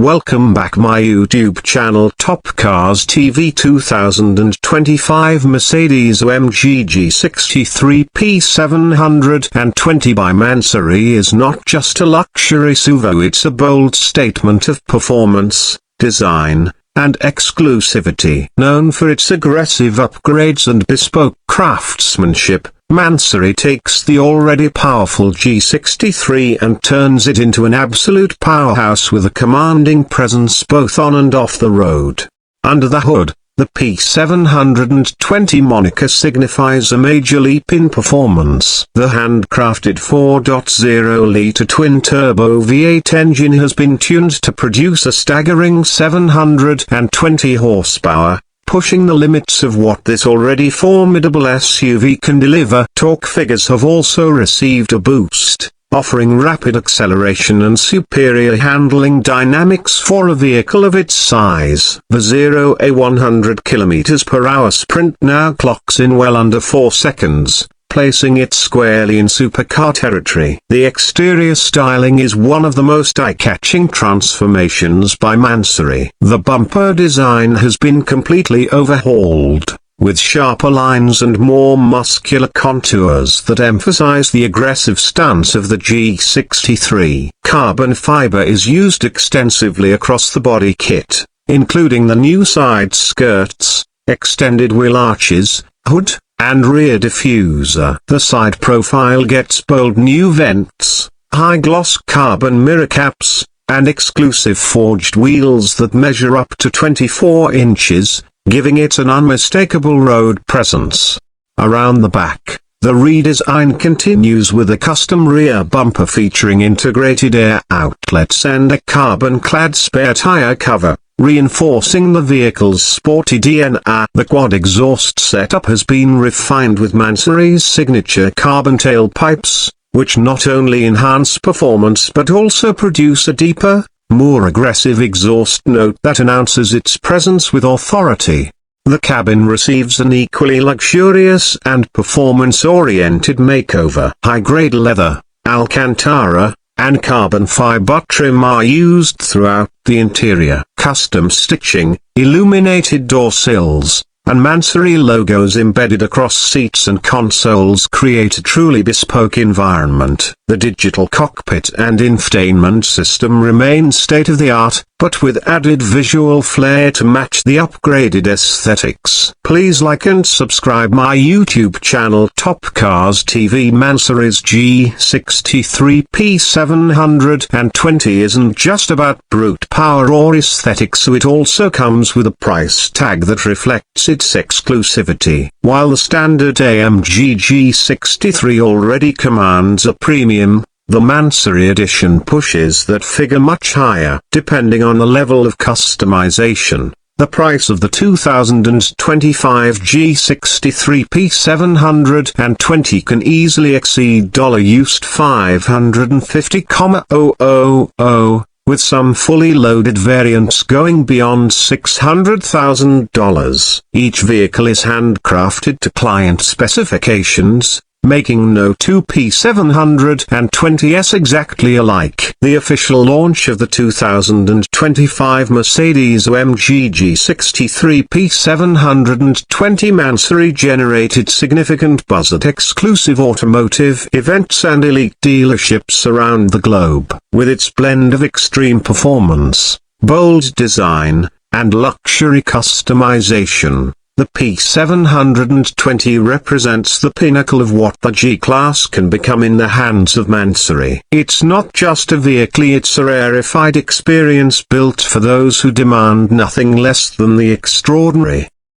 Welcome back my YouTube channel Top Cars TV. 2025 Mercedes-AMG G63 P720 by MANSORY is not just a luxury SUV, it's a bold statement of performance, design, and exclusivity. Known for its aggressive upgrades and bespoke craftsmanship, MANSORY takes the already powerful G63 and turns it into an absolute powerhouse with a commanding presence both on and off the road. Under the hood, the P720 moniker signifies a major leap in performance. The handcrafted 4.0-litre twin-turbo V8 engine has been tuned to produce a staggering 720 horsepower, pushing the limits of what this already formidable SUV can deliver. Torque figures have also received a boost, offering rapid acceleration and superior handling dynamics for a vehicle of its size. The 0-100 km/h sprint now clocks in well under 4 seconds, placing it squarely in supercar territory. The exterior styling is one of the most eye-catching transformations by MANSORY. The bumper design has been completely overhauled, with sharper lines and more muscular contours that emphasize the aggressive stance of the G63. Carbon fiber is used extensively across the body kit, including the new side skirts, extended wheel arches, hood, and rear diffuser. The side profile gets bold new vents, high-gloss carbon mirror caps, and exclusive forged wheels that measure up to 24 inches, giving it an unmistakable road presence. Around the back, the redesign continues with a custom rear bumper featuring integrated air outlets and a carbon-clad spare tire cover, reinforcing the vehicle's sporty DNA. The quad exhaust setup has been refined with MANSORY's signature carbon tailpipes, which not only enhance performance but also produce a deeper, more aggressive exhaust note that announces its presence with authority. The cabin receives an equally luxurious and performance-oriented makeover. High-grade leather, Alcantara, and carbon fiber trim are used throughout the interior. Custom stitching, illuminated door sills, and MANSORY logos embedded across seats and consoles create a truly bespoke environment. The digital cockpit and infotainment system remain state-of-the-art, but with added visual flair to match the upgraded aesthetics. Please like and subscribe my YouTube channel Top Cars TV. MANSORY's G63 P720 isn't just about brute power or aesthetics, so it also comes with a price tag that reflects its exclusivity. While the standard AMG G63 already commands a premium, the MANSORY edition pushes that figure much higher. Depending on the level of customization, the price of the 2025 G63 P720 can easily exceed $550,000, with some fully loaded variants going beyond $600,000. Each vehicle is handcrafted to client specifications, making no two P720s exactly alike. The official launch of the 2025 Mercedes-AMG G63 P720 MANSORY generated significant buzz at exclusive automotive events and elite dealerships around the globe. With its blend of extreme performance, bold design, and luxury customization, the P720 represents the pinnacle of what the G-Class can become in the hands of MANSORY. It's not just a vehicle, it's a rarefied experience built for those who demand nothing less than the extraordinary.